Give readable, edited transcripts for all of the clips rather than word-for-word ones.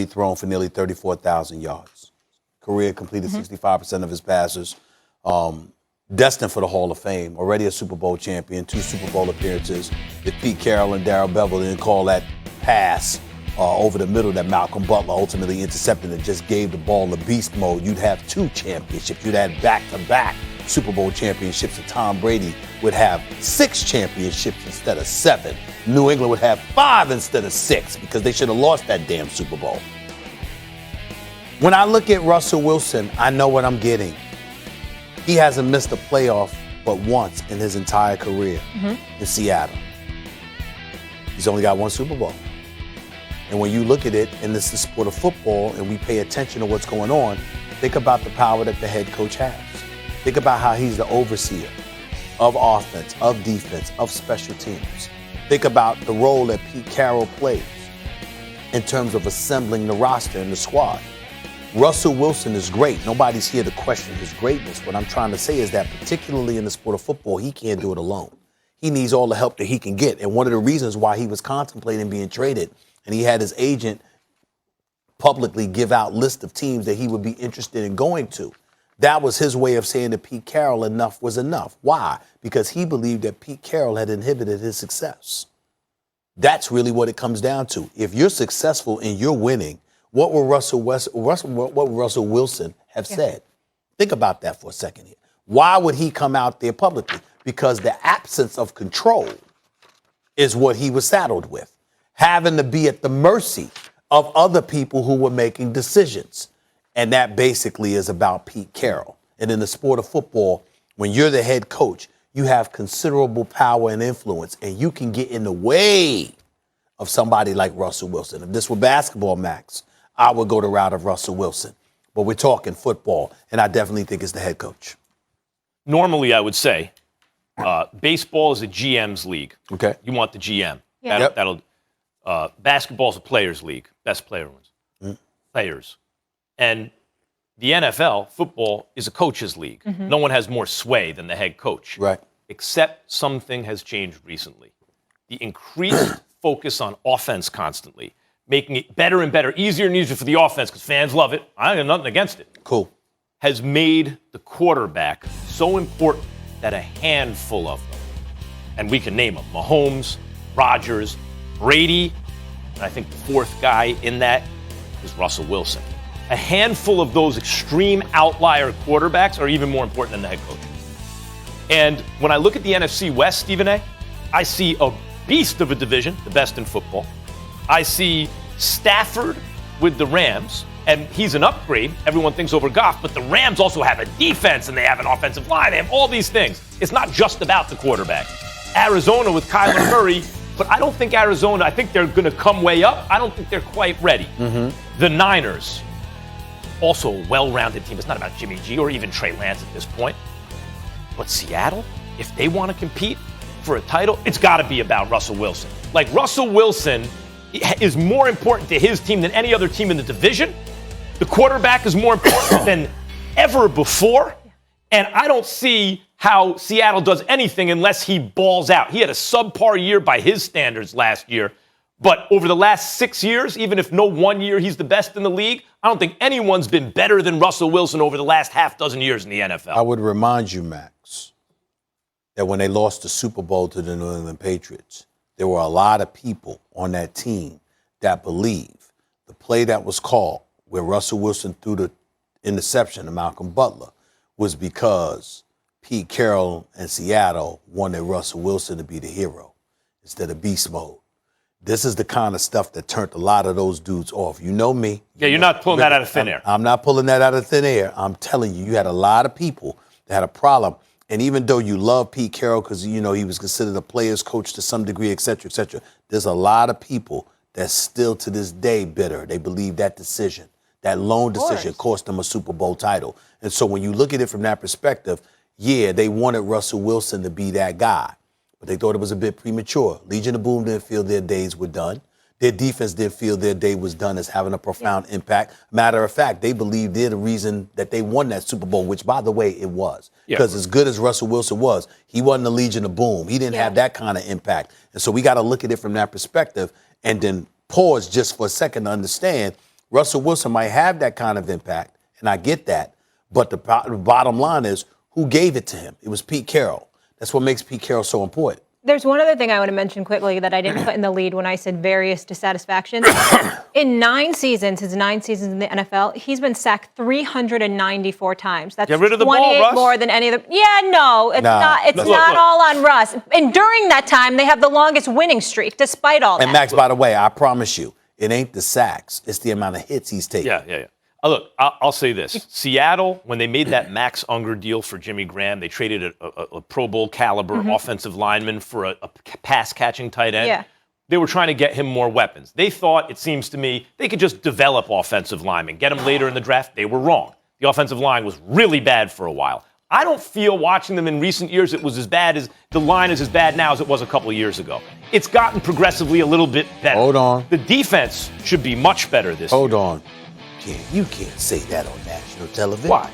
thrown for nearly 34,000 yards. Career completed 65% of his passes. Destined for the Hall of Fame. Already a Super Bowl champion, 2 Super Bowl appearances. If Pete Carroll and Darrell Bevel didn't call that pass over the middle that Malcolm Butler ultimately intercepted and just gave the ball a beast mode, you'd have 2 championships. You'd have back-to-back Super Bowl championships, and Tom Brady would have 6 championships instead of 7. New England would have 5 instead of 6 because they should have lost that damn Super Bowl. When I look at Russell Wilson, I know what I'm getting. He hasn't missed a playoff but once in his entire career in Seattle. He's only got 1 Super Bowl. And when you look at it, and this is the sport of football, and we pay attention to what's going on, think about the power that the head coach has. Think about how he's the overseer of offense, of defense, of special teams. Think about the role that Pete Carroll plays in terms of assembling the roster and the squad. Russell Wilson is great. Nobody's here to question his greatness. What I'm trying to say is that particularly in the sport of football, he can't do it alone. He needs all the help that he can get. And one of the reasons why he was contemplating being traded, and he had his agent publicly give out lists of teams that he would be interested in going to, that was his way of saying to Pete Carroll enough was enough. Why? Because he believed that Pete Carroll had inhibited his success. That's really what it comes down to. If you're successful and you're winning, what would Russell Wilson have said? Think about that for a second here. Why would he come out there publicly? Because the absence of control is what he was saddled with, having to be at the mercy of other people who were making decisions. And that basically is about Pete Carroll. And in the sport of football, when you're the head coach, you have considerable power and influence, and you can get in the way of somebody like Russell Wilson. If this were basketball, Max, I would go the route of Russell Wilson. But we're talking football, and I definitely think it's the head coach. Normally, I would say baseball is a GM's league. Okay. You want the GM. Yeah. Basketball is a players' league. Best player wins. Players. And the NFL, football, is a coach's league. No one has more sway than the head coach. Right. Except something has changed recently. The increased focus on offense constantly, making it better and better, easier and easier for the offense because fans love it. I have nothing against it. Cool. Has made the quarterback so important that a handful of them, and we can name them, Mahomes, Rodgers, Brady, and I think the 4th guy in that is Russell Wilson. A handful of those extreme outlier quarterbacks are even more important than the head coach. And when I look at the NFC West, Stephen A., I see a beast of a division, the best in football. I see Stafford with the Rams, and he's an upgrade. Everyone thinks over Goff, but the Rams also have a defense, and they have an offensive line. They have all these things. It's not just about the quarterback. Arizona with Kyler Murray, but I don't think Arizona, I think they're going to come way up. I don't think they're quite ready. The Niners, also a well-rounded team. It's not about Jimmy G or even Trey Lance at this point. But Seattle, if they want to compete for a title, it's got to be about Russell Wilson. Like, Russell Wilson is more important to his team than any other team in the division. The quarterback is more important than ever before. And I don't see how Seattle does anything unless he balls out. He had a subpar year by his standards last year. But over the last 6 years, even if no one year he's the best in the league, I don't think anyone's been better than Russell Wilson over the last half dozen years in the NFL. I would remind you, Max, that when they lost the Super Bowl to the New England Patriots, there were a lot of people on that team that believe the play that was called where Russell Wilson threw the interception to Malcolm Butler was because Pete Carroll and Seattle wanted Russell Wilson to be the hero instead of beast mode. This is the kind of stuff that turned a lot of those dudes off. You know me. Yeah, you're not pulling that out of thin air. I'm not pulling that out of thin air. I'm telling you, you had a lot of people that had a problem. And even though you love Pete Carroll because, you know, he was considered a player's coach to some degree, et cetera, there's a lot of people that's still to this day bitter. They believe that decision, that lone decision cost them a Super Bowl title. And so when you look at it from that perspective, yeah, they wanted Russell Wilson to be that guy. But they thought it was a bit premature. Legion of Boom didn't feel their days were done. Their defense didn't feel their day was done as having a profound impact. Matter of fact, they believed they're the reason that they won that Super Bowl, which, by the way, it was. Because as good as Russell Wilson was, he wasn't the Legion of Boom. He didn't have that kind of impact. And so we got to look at it from that perspective and then pause just for a second to understand Russell Wilson might have that kind of impact, and I get that. But the bottom line is, who gave it to him? It was Pete Carroll. That's what makes Pete Carroll so important. There's one other thing I want to mention quickly that I didn't put in the lead when I said various dissatisfactions. In 9 seasons, his 9 seasons in the NFL, he's been sacked 394 times. That's Get rid of the 28 ball, Russ. more than any other. Yeah, no, it's not. It's not all on Russ. And during that time, they have the longest winning streak, despite all that. And Max, by the way, I promise you, it ain't the sacks; it's the amount of hits he's taking. Yeah. Look, I'll say this. Seattle, when they made that Max Unger deal for Jimmy Graham, they traded a Pro Bowl caliber offensive lineman for a pass-catching tight end. Yeah. They were trying to get him more weapons. They thought, it seems to me, they could just develop offensive linemen, get them later in the draft. They were wrong. The offensive line was really bad for a while. I don't feel watching them in recent years it was as bad as the line is as bad now as it was a couple of years ago. It's gotten progressively a little bit better. Hold on. The defense should be much better this year. Hold on. You can't say that on national television. Why?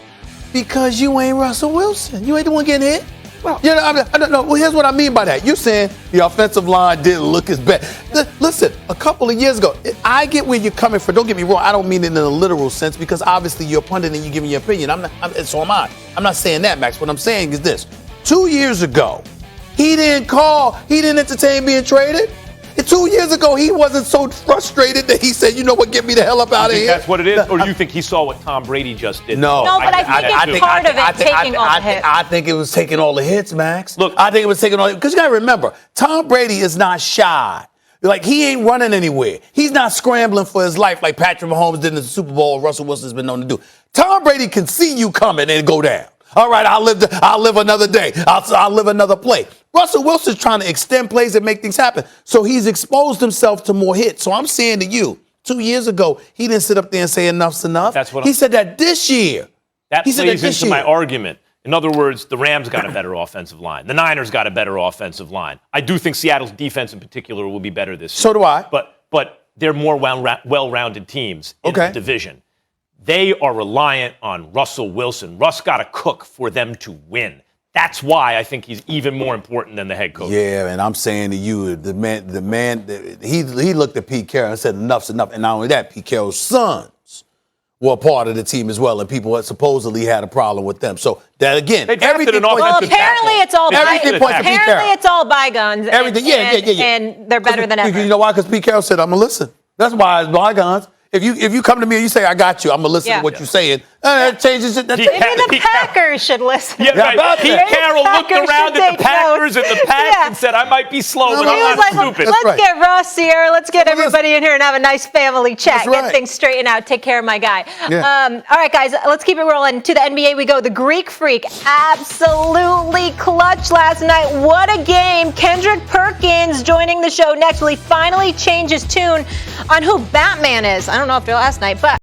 Because you ain't Russell Wilson. You ain't the one getting hit. Well, you know, I don't know. Well, here's what I mean by that. You're saying the offensive line didn't look as bad. Listen, a couple of years ago, I get where you're coming from. Don't get me wrong. I don't mean it in a literal sense because obviously you're a pundit and you're giving your opinion. So am I. I'm not saying that, Max. What I'm saying is this. 2 years ago, he didn't entertain being traded. 2 years ago, he wasn't so frustrated that he said, you know what, get me the hell up out of here. That's what it is? Or do you think he saw what Tom Brady just did? No, but I think it's part of it taking all the hits. I think it was taking all the hits, Max. Look, I think it was taking all the hits. Because you got to remember, Tom Brady is not shy. Like, he ain't running anywhere. He's not scrambling for his life like Patrick Mahomes did in the Super Bowl or Russell Wilson's been known to do. Tom Brady can see you coming and go down. All right, I'll live another day. I'll live another play. Russell Wilson's trying to extend plays and make things happen. So he's exposed himself to more hits. So I'm saying to you, 2 years ago, he didn't sit up there and say enough's enough. He said that this year. That plays into my argument. In other words, the Rams got a better offensive line. The Niners got a better offensive line. I do think Seattle's defense in particular will be better this year. So do I. But they're more well-rounded teams in the division. They are reliant on Russell Wilson. Russ got to cook for them to win. That's why I think he's even more important than the head coach. Yeah, and I'm saying to you, the man, he looked at Pete Carroll and said, enough's enough. And not only that, Pete Carroll's sons were a part of the team as well, and people had supposedly had a problem with them. So that again, everything. Apparently it's all bygones. Everything, and they're better than ever. You know why? Because Pete Carroll said, "I'm gonna listen." That's why it's bygones. If you come to me and you say, I got you, I'm going to listen to what you're saying. That changes it. Maybe the Packers should listen. Yeah, right. Pete Carroll looked around at the Packers and the Packs and said, I might be slow, but I'm not stupid. Let's get Russ here. Let's get everybody in here and have a nice family chat. Get things straightened out. Take care of my guy. All right, guys, let's keep it rolling. To the NBA we go. The Greek Freak absolutely clutch last night. What a game. Kendrick Perkins joining the show next. Will he finally change his tune on who Batman is? I don't know after last night, but